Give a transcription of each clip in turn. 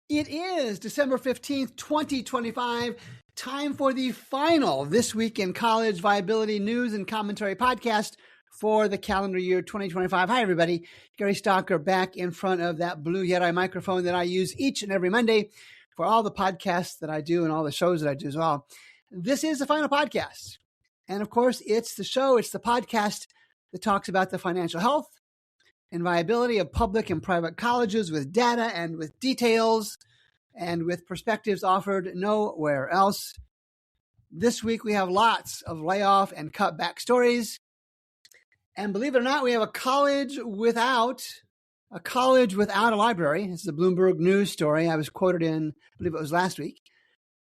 It is December 15th, 2025. Time for the final This Week in College Viability News and Commentary podcast for the calendar year 2025. Hi, everybody. Gary Stocker back in front of that Blue Yeti microphone that I use each and every Monday for all the podcasts that I do and all the shows that I do as well. This is the final podcast. And of course, it's the podcast that talks about the financial health and viability of public and private colleges with data and with details and with perspectives offered nowhere else. This week, we have lots of layoff and cutback stories. And believe it or not, we have a college without a library. This is a Bloomberg news story I was quoted in, I believe it was last week.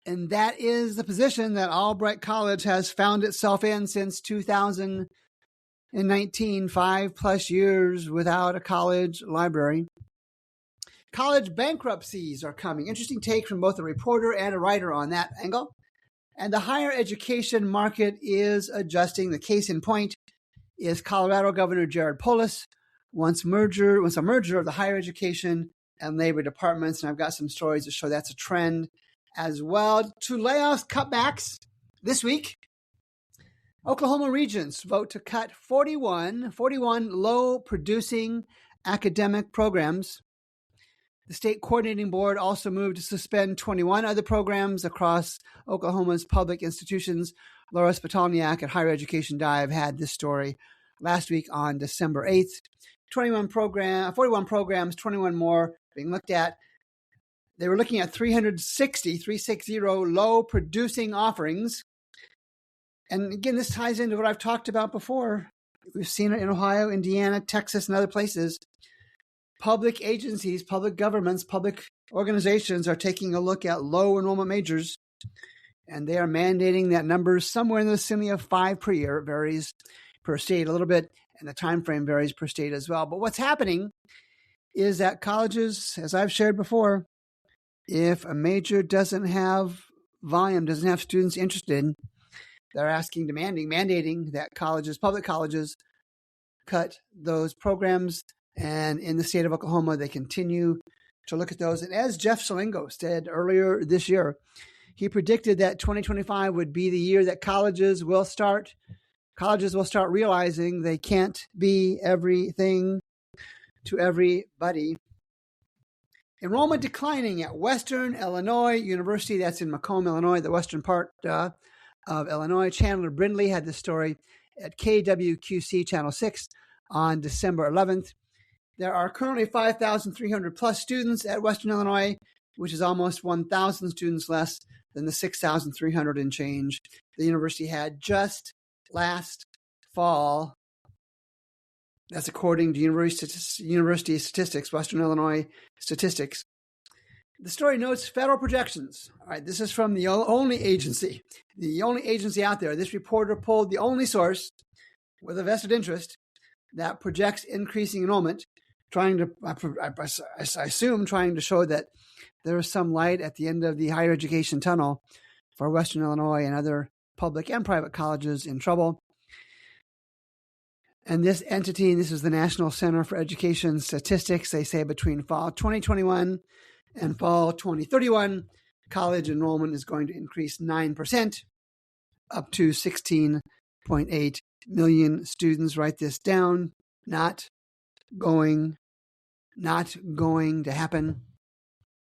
And that is the position that Albright College has found itself in since 2019, 5+ years without a college library. College bankruptcies are coming. Interesting take from both a reporter and a writer on that angle. And the higher education market is adjusting. The case in point is Colorado Governor Jared Polis wants a merger of the higher education and labor departments. And I've got some stories to show that's a trend as well. To layoffs, cutbacks this week. Oklahoma regents vote to cut 41 low-producing academic programs. The state coordinating board also moved to suspend 21 other programs across Oklahoma's public institutions. Laura Spitalniak at Higher Education Dive had this story last week on December 8th. 41 programs, 21 more being looked at. They were looking at 360 low-producing offerings. And again, this ties into what I've talked about before. We've seen it in Ohio, Indiana, Texas, and other places. Public agencies, public governments, public organizations are taking a look at low enrollment majors, and they are mandating that numbers somewhere in the vicinity of 5 per year. It varies per state a little bit, and the time frame varies per state as well. But what's happening is that colleges, as I've shared before, if a major doesn't have volume, doesn't have students interested, they're mandating that public colleges, cut those programs. And in the state of Oklahoma, they continue to look at those. And as Jeff Salingo said earlier this year, he predicted that 2025 would be the year that colleges will start realizing they can't be everything to everybody. Enrollment declining at Western Illinois University. That's in Macomb, Illinois, the western part of Illinois. Chandler Brindley had this story at KWQC Channel 6 on December 11th. There are currently 5,300 plus students at Western Illinois, which is almost 1,000 students less than the 6,300 and change the university had just last fall. That's according to University Statistics, Western Illinois Statistics. The story notes federal projections. All right, this is from the only agency out there. This reporter pulled the only source with a vested interest that projects increasing enrollment, trying to show that there is some light at the end of the higher education tunnel for Western Illinois and other public and private colleges in trouble. And this entity, this is the National Center for Education Statistics, they say between fall 2021 and fall 2031, college enrollment is going to increase 9%, up to 16.8 million students. Write this down. Not going to happen.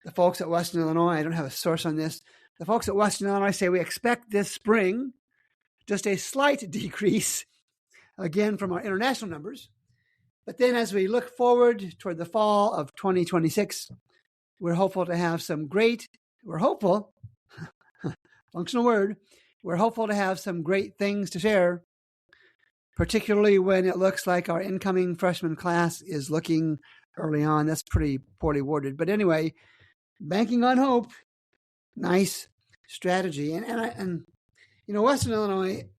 The folks at Western Illinois, I don't have a source on this. The folks at Western Illinois say we expect this spring just a slight decrease, again, from our international numbers. But then as we look forward toward the fall of 2026, we're hopeful to have some great things to share, particularly when it looks like our incoming freshman class is looking early on. That's pretty poorly worded. But anyway, banking on hope, nice strategy. And Western Illinois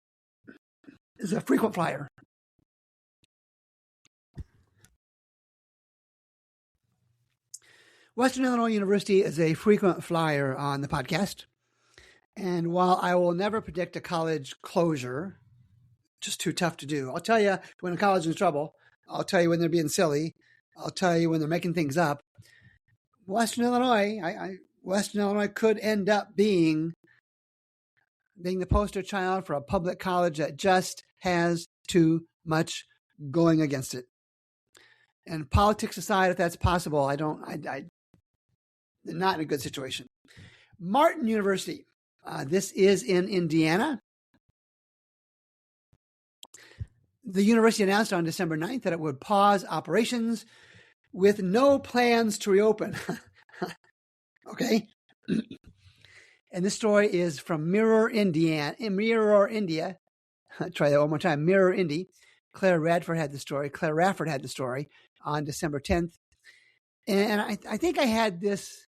is a frequent flyer. Western Illinois University is a frequent flyer on the podcast. And while I will never predict a college closure, just too tough to do. I'll tell you when a college is in trouble. I'll tell you when they're being silly. I'll tell you when they're making things up. Western Illinois, Western Illinois could end up being the poster child for a public college that just has too much going against it. And politics aside, if that's possible, they're not in a good situation. Martin University. This is in Indiana. The university announced on December 9th that it would pause operations with no plans to reopen. Okay. And this story is from Mirror, India. Try that one more time. Mirror, Indy. Claire Rafford had the story on December 10th. And I think I had this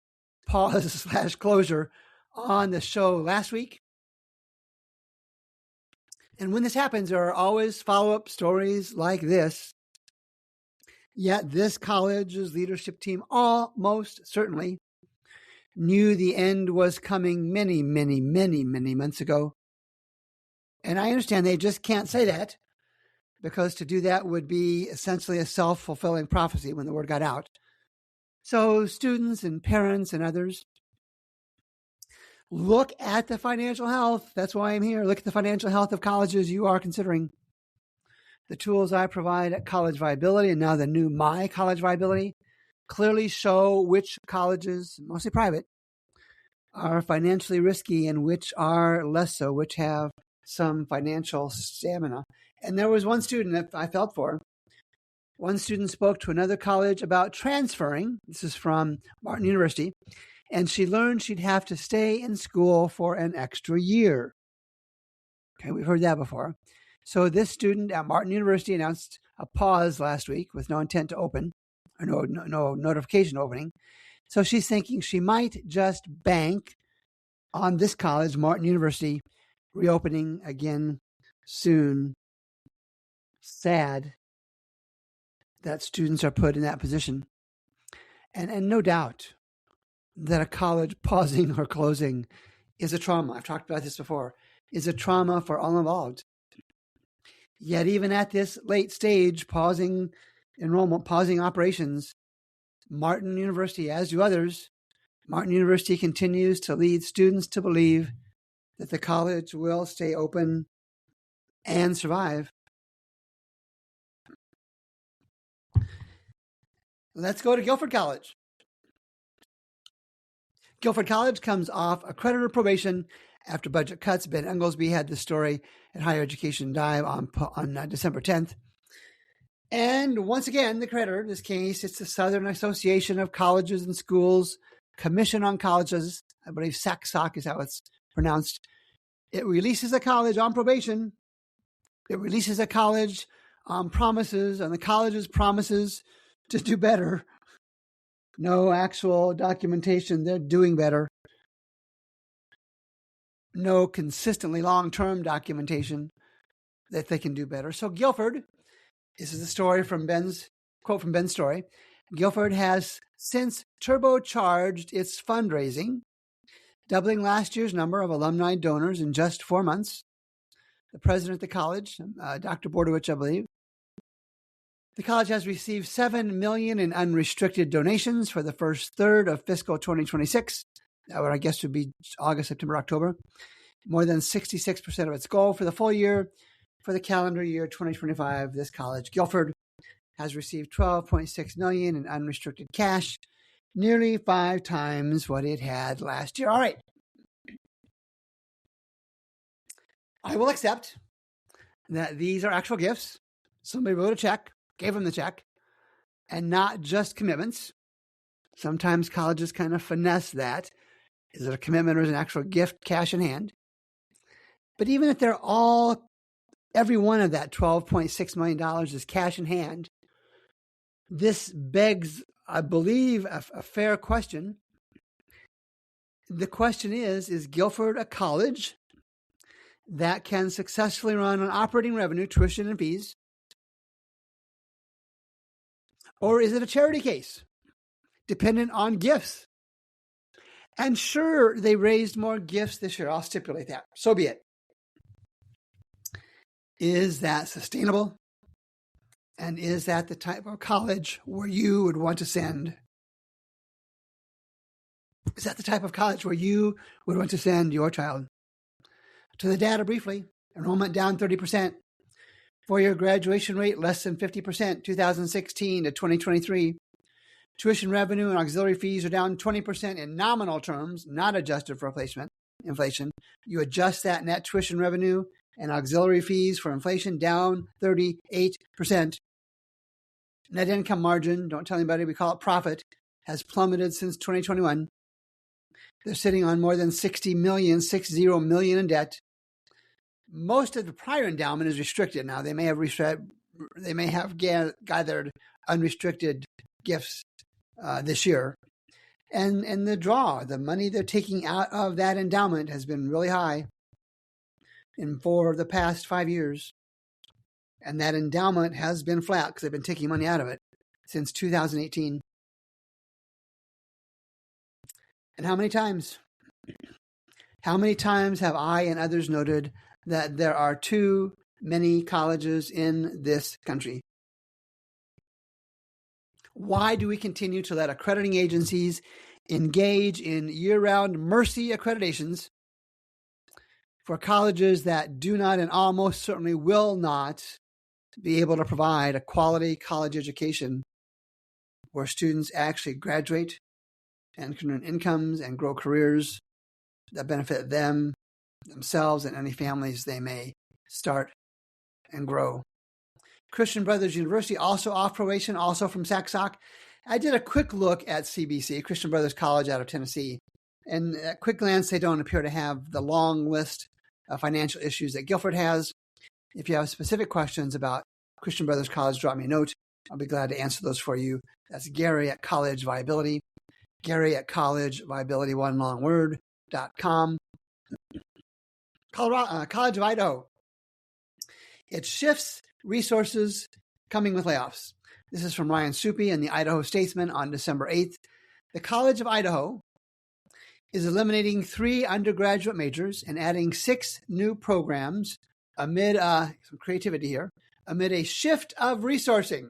pause / closure on the show last week. And when this happens, there are always follow-up stories like this. Yet this college's leadership team almost certainly knew the end was coming many, many, many, many months ago. And I understand they just can't say that, because to do that would be essentially a self-fulfilling prophecy when the word got out. So students and parents and others, look at the financial health. That's why I'm here. Look at the financial health of colleges you are considering. The tools I provide at College Viability, and now the new My College Viability, clearly show which colleges, mostly private, are financially risky and which are less so, which have some financial stamina. And there was one student that I felt for. One student spoke to another college about transferring. This is from Martin University. And she learned she'd have to stay in school for an extra year. Okay, we've heard that before. So this student at Martin University announced a pause last week with no intent to open, or no notification opening. So she's thinking she might just bank on this college, Martin University, reopening again soon. Sad that students are put in that position. And no doubt that a college pausing or closing is a trauma. I've talked about this before, is a trauma for all involved. Yet even at this late stage, pausing enrollment, pausing operations, Martin University, as do others, Martin University continues to lead students to believe that the college will stay open and survive. Let's go to Guilford College. Guilford College comes off accreditor probation after budget cuts. Ben Englesby had this story at Higher Education Dive on December 10th. And once again, the creditor, in this case, it's the Southern Association of Colleges and Schools Commission on Colleges. I believe SACSOC is how it's pronounced. It releases a college on probation. It releases a college on promises, on the college's promises to do better. No actual documentation they're doing better. No consistently long-term documentation that they can do better. So Guilford, this is a story from quote from Ben's story. Guilford has since turbocharged its fundraising, doubling last year's number of alumni donors in just 4 months. The president of the college, Dr. Bordowich, I believe, the college has received $7 million in unrestricted donations for the first third of fiscal 2026. That would, I guess, would be August, September, October. More than 66% of its goal for the full year. For the calendar year 2025, this college, Guilford, has received $12.6 million in unrestricted cash, nearly 5 times what it had last year. All right. I will accept that these are actual gifts. Somebody wrote a check, gave them the check, and not just commitments. Sometimes colleges kind of finesse that. Is it a commitment or is it an actual gift, cash in hand? But even if every one of that $12.6 million is cash in hand, this begs, I believe, a fair question. The question is Guilford a college that can successfully run on operating revenue, tuition, and fees? Or is it a charity case dependent on gifts? And sure, they raised more gifts this year. I'll stipulate that. So be it. Is that sustainable? And is that the type of college where you would want to send Is that the type of college where you would want to send your child? To the data briefly, enrollment down 30%. Four-year graduation rate less than 50%, 2016 to 2023. Tuition revenue and auxiliary fees are down 20% in nominal terms, not adjusted for inflation. You adjust that net tuition revenue and auxiliary fees for inflation, down 38%. Net income margin, don't tell anybody, we call it profit, has plummeted since 2021. They're sitting on more than 60 million in debt. Most of the prior endowment is restricted now. They may have gathered unrestricted gifts this year. And the money they're taking out of that endowment has been really high for the past 5 years. And that endowment has been flat because they've been taking money out of it since 2018. And how many times have I and others noted that there are too many colleges in this country? Why do we continue to let accrediting agencies engage in year-round mercy accreditations for colleges that do not and almost certainly will not be able to provide a quality college education where students actually graduate and can earn incomes and grow careers that benefit themselves, and any families they may start and grow? Christian Brothers University, also off probation, also from SACSOC. I did a quick look at CBC, Christian Brothers College out of Tennessee, and at quick glance, they don't appear to have the long list of financial issues that Guilford has. If you have specific questions about Christian Brothers College, drop me a note. I'll be glad to answer those for you. That's Gary at College Viability, Gary at College Viability, one long word.com. College of Idaho. It shifts resources coming with layoffs. This is from Ryan Suppi in the Idaho Statesman on December 8th. The College of Idaho is eliminating 3 undergraduate majors and adding 6 new programs amid some creativity here, amid a shift of resourcing.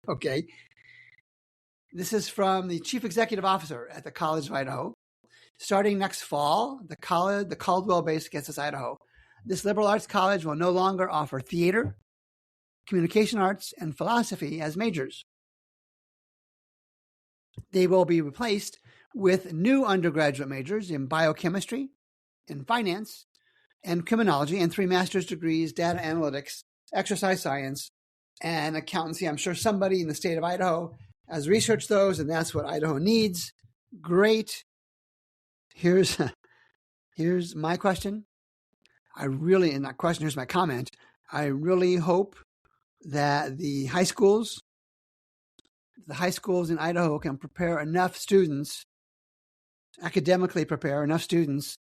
Okay. This is from the Chief Executive Officer at the College of Idaho. Starting next fall, the Caldwell base gets us Idaho. This liberal arts college will no longer offer theater, communication arts, and philosophy as majors. They will be replaced with new undergraduate majors in biochemistry, in finance, and criminology, and 3 master's degrees, data analytics, exercise science, and accountancy. I'm sure somebody in the state of Idaho has researched those, and that's what Idaho needs. Great. Here's my question. Here's my comment. I really hope that the high schools in Idaho can prepare enough students, academically prepare enough students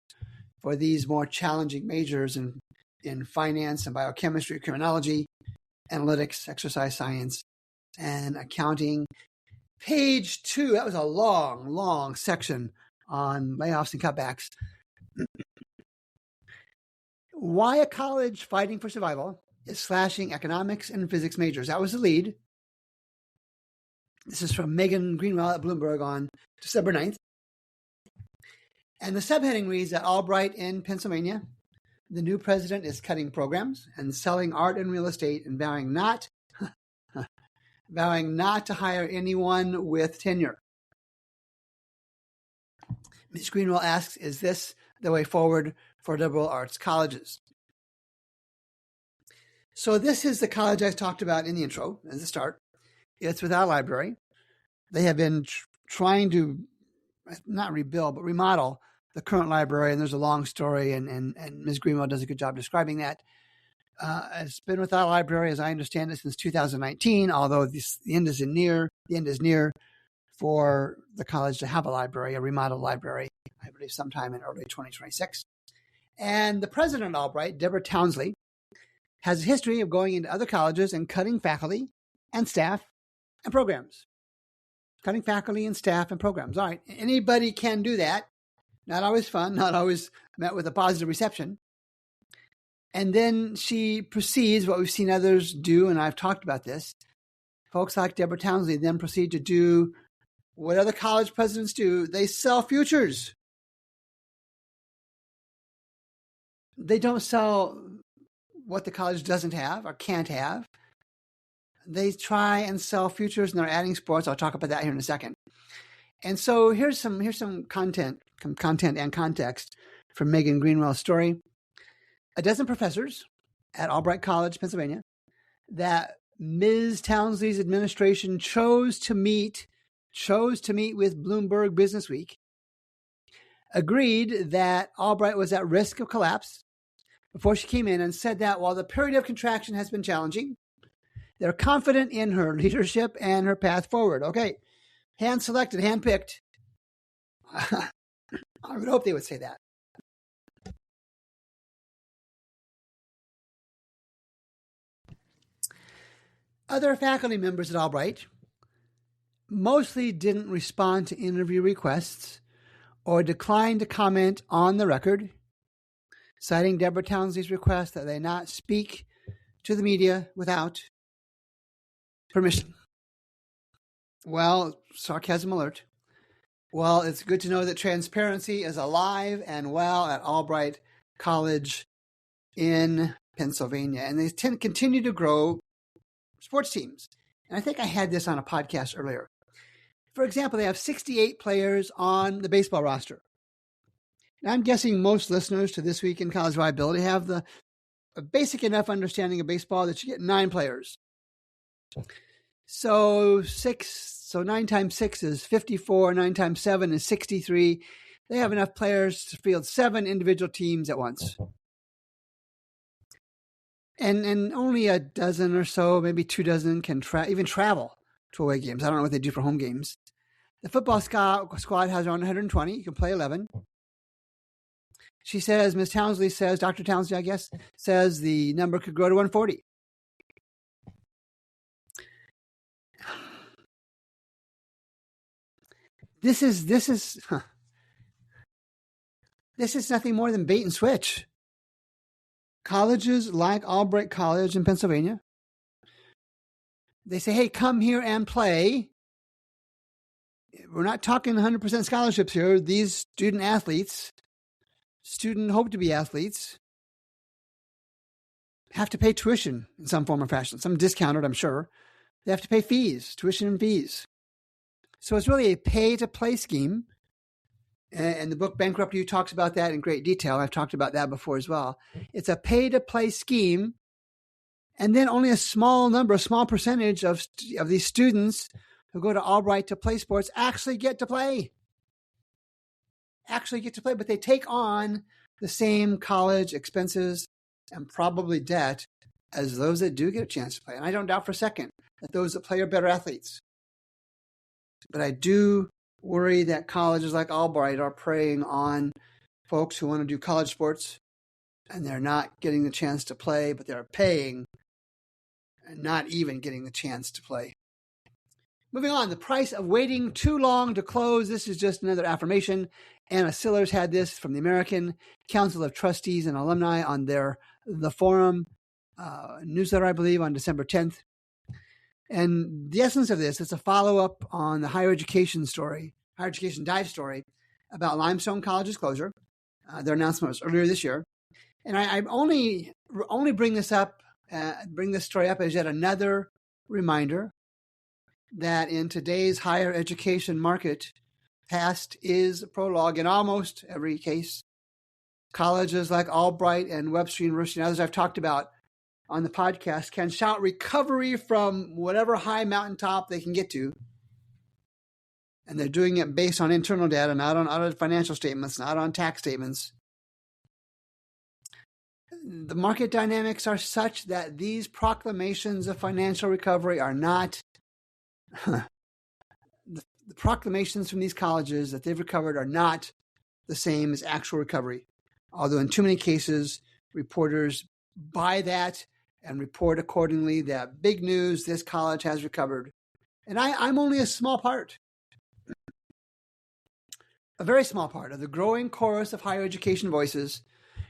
for these more challenging majors in finance and biochemistry, criminology, analytics, exercise science, and accounting. Page 2, that was a long, long section on layoffs and cutbacks. Why a college fighting for survival is slashing economics and physics majors. That was the lead. This is from Megan Greenwell at Bloomberg on December 9th. And the subheading reads that Albright in Pennsylvania, the new president is cutting programs and selling art and real estate and vowing not to hire anyone with tenure. Ms. Greenwell asks, is this the way forward for liberal arts colleges? So this is the college I talked about in the intro as a start. It's without a library. They have been trying to not rebuild, but remodel the current library, and there's a long story, and Ms. Greenwell does a good job describing that. It's been without a library, as I understand it, since 2019, although the end is near for the college to have a library, a remodeled library, I believe sometime in early 2026. And the president of Albright, Deborah Townsley, has a history of going into other colleges and cutting faculty and staff and programs. Cutting faculty and staff and programs. All right, anybody can do that. Not always fun, not always met with a positive reception. And then she proceeds, what we've seen others do, and I've talked about this. Folks like Deborah Townsley then proceed to do what other college presidents do, they sell futures. They don't sell what the college doesn't have or can't have. They try and sell futures, and they're adding sports. I'll talk about that here in a second. And so here's some content and context from Megan Greenwell's story. A dozen professors at Albright College, Pennsylvania, that Ms. Townsley's administration chose to meet with Bloomberg Businessweek, agreed that Albright was at risk of collapse before she came in, and said that while the period of contraction has been challenging, they're confident in her leadership and her path forward. Okay, hand-selected, hand-picked. I would hope they would say that. Other faculty members at Albright mostly didn't respond to interview requests or declined to comment on the record, citing Deborah Townsley's request that they not speak to the media without permission. Well, sarcasm alert. Well, it's good to know that transparency is alive and well at Albright College in Pennsylvania, and they continue to grow sports teams. And I think I had this on a podcast earlier. For example, they have 68 players on the baseball roster. Now, I'm guessing most listeners to This Week in College Viability have a basic enough understanding of baseball that you get 9 players. So 9 times 6 is 54, 9 times 7 is 63. They have enough players to field 7 individual teams at once. And only a dozen or so, maybe 2 dozen, can even travel to away games. I don't know what they do for home games. The football squad has around 120. You can play 11. She says, Ms. Townsley says, Dr. Townsley, I guess, says the number could grow to 140. This is nothing more than bait and switch. Colleges like Albright College in Pennsylvania, they say, hey, come here and play. We're not talking 100% scholarships here. These student hope to be athletes, have to pay tuition in some form or fashion, some discounted, I'm sure. They have to pay fees, tuition and fees. So it's really a pay-to-play scheme. And the book Bankruptcies talks about that in great detail. I've talked about that before as well. It's a pay-to-play scheme. And then only a small percentage of these students who go to Albright to play sports actually get to play. But they take on the same college expenses and probably debt as those that do get a chance to play. And I don't doubt for a second that those that play are better athletes. But I do worry that colleges like Albright are preying on folks who want to do college sports, and they're not getting the chance to play, but they're paying and not even getting the chance to play. Moving on, the price of waiting too long to close. This is just another affirmation. Anna Sillers had this from the American Council of Trustees and Alumni on the forum newsletter, I believe, on December 10th. And the essence of this is a follow-up on the higher education dive story about Limestone College's closure. Their announcement was earlier this year. And I only bring this story up as yet another reminder that in today's higher education market, past is prologue in almost every case. Colleges like Albright and Webster University and others I've talked about on the podcast can shout recovery from whatever high mountaintop they can get to. And they're doing it based on internal data, not on audited financial statements, not on tax statements. The market dynamics are such that these proclamations of financial recovery are not the proclamations from these colleges that they've recovered are not the same as actual recovery. Although in too many cases, reporters buy that and report accordingly that big news, this college has recovered. And I'm only a very small part of the growing chorus of higher education voices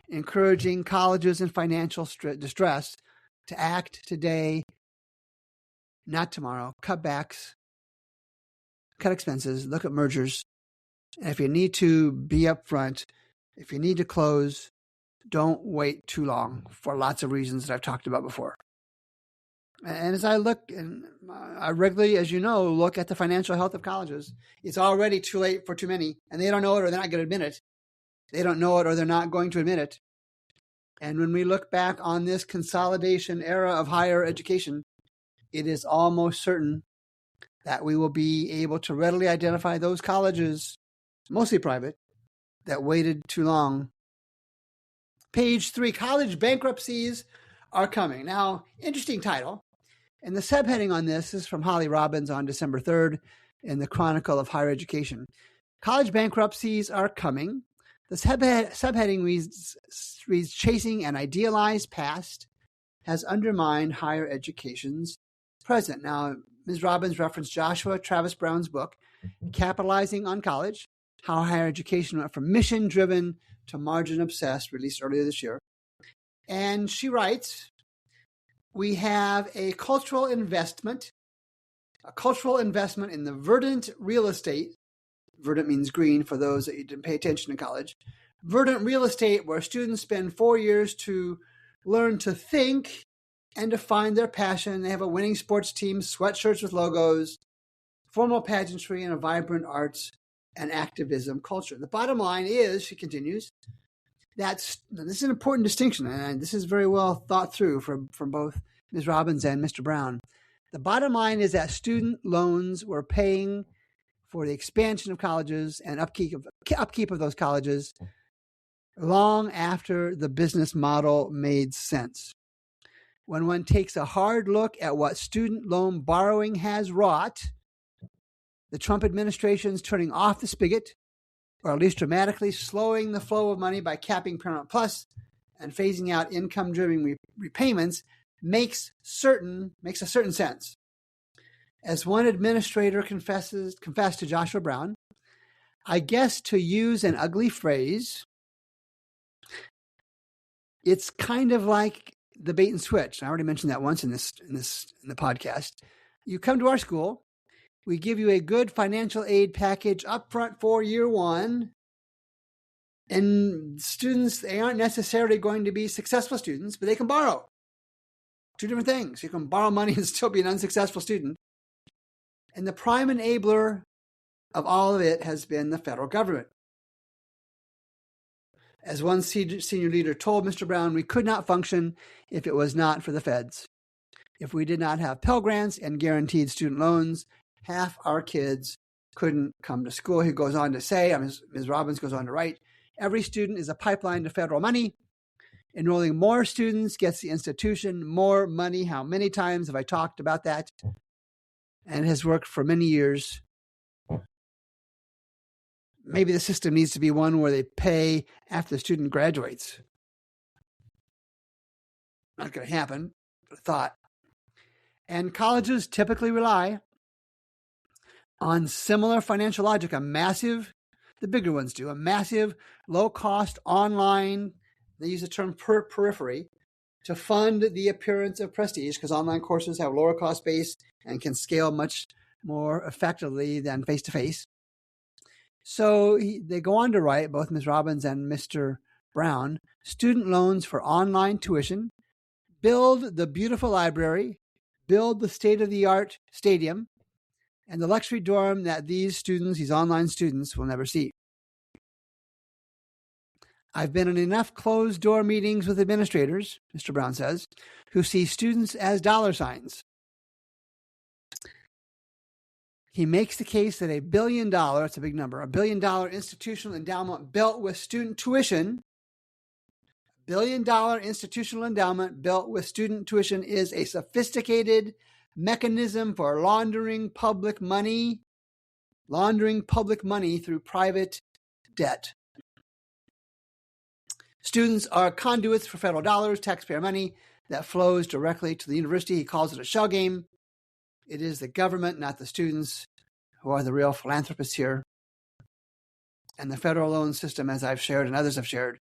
encouraging colleges in financial distress to act today, not tomorrow. Cutbacks cut expenses, look at mergers. And if you need to be upfront, if you need to close, don't wait too long for lots of reasons that I've talked about before. And as I look, and I regularly, as you know, look at the financial health of colleges, it's already too late for too many, and they don't know it or they're not going to admit it. They don't know it or they're not going to admit it. And when we look back on this consolidation era of higher education, it is almost certain that we will be able to readily identify those colleges, mostly private, that waited too long. Page 3, college bankruptcies are coming. Now, interesting title. And the subheading on this is from Holly Robbins on December 3rd in the Chronicle of Higher Education. College bankruptcies are coming. The subheading reads, chasing an idealized past has undermined higher education's present. Now, Ms. Robbins referenced Joshua Travis Brown's book, Capitalizing on College, How Higher Education Went from Mission-Driven to Margin-Obsessed, released earlier this year. And she writes, we have a cultural investment in the verdant real estate. Verdant means green for those that didn't pay attention in college. Verdant real estate where students spend 4 years to learn to think and to find their passion. They have a winning sports team, sweatshirts with logos, formal pageantry, and a vibrant arts and activism culture. The bottom line is, she continues, this is an important distinction, and this is very well thought through from both Ms. Robbins and Mr. Brown. The bottom line is that student loans were paying for the expansion of colleges and upkeep of those colleges long after the business model made sense. When one takes a hard look at what student loan borrowing has wrought, the Trump administration's turning off the spigot, or at least dramatically slowing the flow of money by capping Paramount Plus and phasing out income-driven repayments makes a certain sense. As one administrator confessed to Joshua Brown, I guess to use an ugly phrase, it's kind of like the bait and switch. I already mentioned that once in the podcast. You come to our school, we give you a good financial aid package up front for year one. And students, they aren't necessarily going to be successful students, but they can borrow. Two different things. You can borrow money and still be an unsuccessful student. And the prime enabler of all of it has been the federal government. As one senior leader told Mr. Brown, we could not function if it was not for the feds. If we did not have Pell Grants and guaranteed student loans, half our kids couldn't come to school. He goes on to say, Ms. Robbins goes on to write, every student is a pipeline to federal money. Enrolling more students gets the institution more money. How many times have I talked about that? And it has worked for many years. Maybe the system needs to be one where they pay after the student graduates. Not going to happen, but a thought. And colleges typically rely on similar financial logic, the bigger ones do, a massive, low-cost online, they use the term periphery, to fund the appearance of prestige, because online courses have lower cost base and can scale much more effectively than face-to-face. So they go on to write, both Ms. Robbins and Mr. Brown, student loans for online tuition, build the beautiful library, build the state-of-the-art stadium, and the luxury dorm that these online students, will never see. I've been in enough closed-door meetings with administrators, Mr. Brown says, who see students as dollar signs. He makes the case that $1 billion, it's a big number, $1 billion institutional endowment built with student tuition, $1 billion institutional endowment built with student tuition is a sophisticated mechanism for laundering public money through private debt. Students are conduits for federal dollars, taxpayer money that flows directly to the university. He calls it a shell game. It is the government, not the students, who are the real philanthropists here. And the federal loan system, as I've shared and others have shared,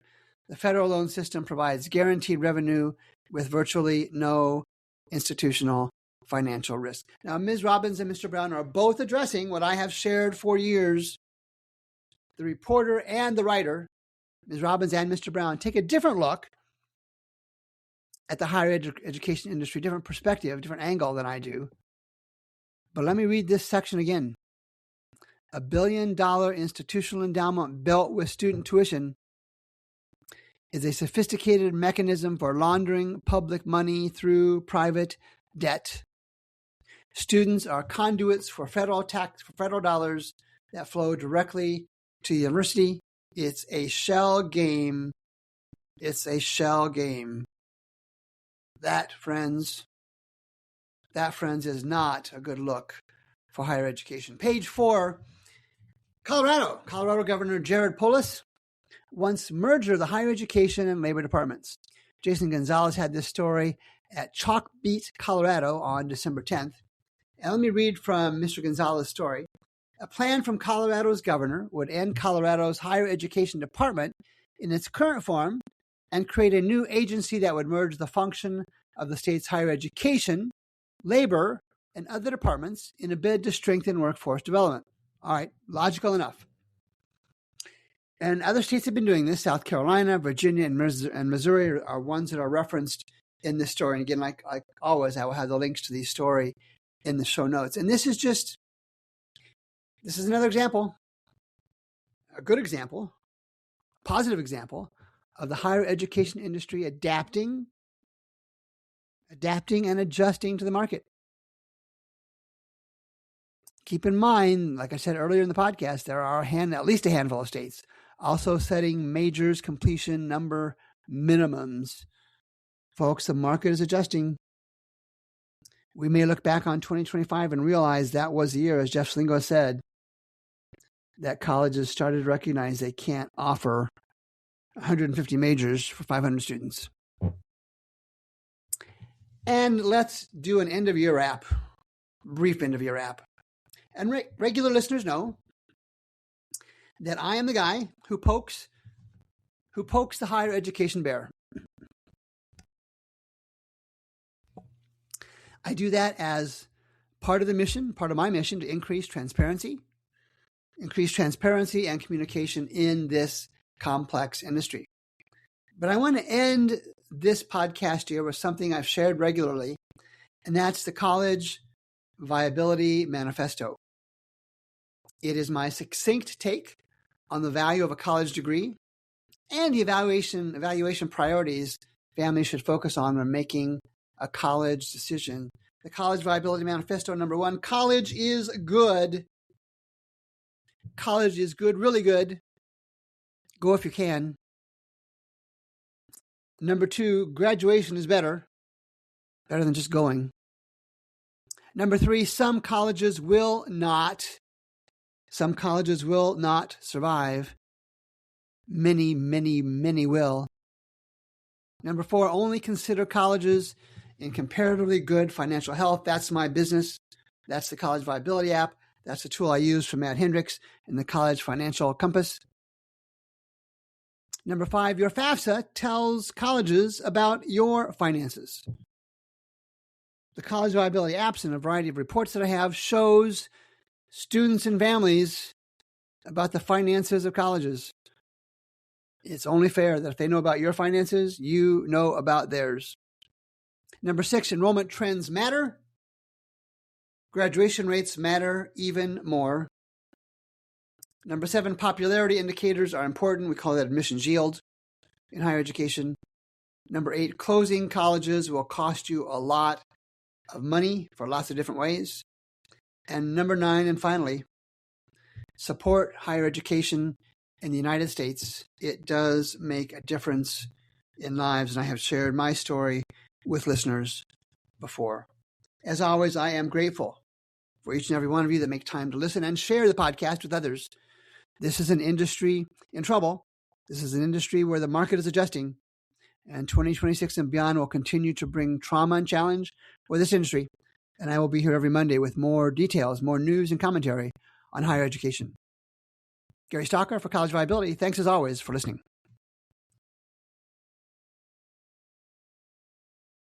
the federal loan system provides guaranteed revenue with virtually no institutional financial risk. Now, Ms. Robbins and Mr. Brown are both addressing what I have shared for years. The reporter and the writer, Ms. Robbins and Mr. Brown, take a different look at the higher education industry, different perspective, different angle than I do. But let me read this section again. $1 billion institutional endowment built with student tuition is a sophisticated mechanism for laundering public money through private debt. Students are conduits for federal dollars that flow directly to the university. It's a shell game. It's a shell game. That, friends, is not a good look for higher education. Page 4, Colorado Governor Jared Polis wants merger of the higher education and labor departments. Jason Gonzalez had this story at Chalk Beat, Colorado on December 10th. And let me read from Mr. Gonzalez's story. A plan from Colorado's governor would end Colorado's higher education department in its current form and create a new agency that would merge the function of the state's higher education, labor, and other departments in a bid to strengthen workforce development. All right, logical enough. And other states have been doing this. South Carolina, Virginia, and Missouri are ones that are referenced in this story. And again, like always, I will have the links to these story in the show notes. And this is another example, a good example, positive example of the higher education industry adapting and adjusting to the market. Keep in mind, like I said earlier in the podcast, there are at least a handful of states also setting majors completion number minimums. Folks, the market is adjusting. We may look back on 2025 and realize that was the year, as Jeff Slingo said, that colleges started to recognize they can't offer 150 majors for 500 students. And let's do an end-of-year wrap, brief end-of-year wrap. And regular listeners know that I am the guy who pokes the higher education bear. I do that as part of my mission to increase transparency and communication in this complex industry. But I want to end this podcast here with something I've shared regularly, and that's the College Viability Manifesto. It is my succinct take on the value of a college degree and the evaluation priorities families should focus on when making a college decision. The College Viability Manifesto, number 1, college is good. College is good, really good. Go if you can. Number 2, graduation is better than just going. Number 3, some colleges will not survive. Many, many, many will. Number 4, only consider colleges in comparatively good financial health. That's my business. That's the College Viability app. That's the tool I use from Matt Hendricks in the College Financial Compass. Number 5, your FAFSA tells colleges about your finances. The College Viability apps and a variety of reports that I have shows students and families about the finances of colleges. It's only fair that if they know about your finances, you know about theirs. Number 6, enrollment trends matter. Graduation rates matter even more. Number 7, popularity indicators are important. We call that admissions yield in higher education. Number 8, closing colleges will cost you a lot of money for lots of different ways. And number 9, and finally, support higher education in the United States. It does make a difference in lives, and I have shared my story with listeners before. As always, I am grateful for each and every one of you that make time to listen and share the podcast with others. This is an industry in trouble. This is an industry where the market is adjusting, and 2026 and beyond will continue to bring trauma and challenge for this industry. And I will be here every Monday with more details, more news and commentary on higher education. Gary Stalker for College Viability. Thanks as always for listening.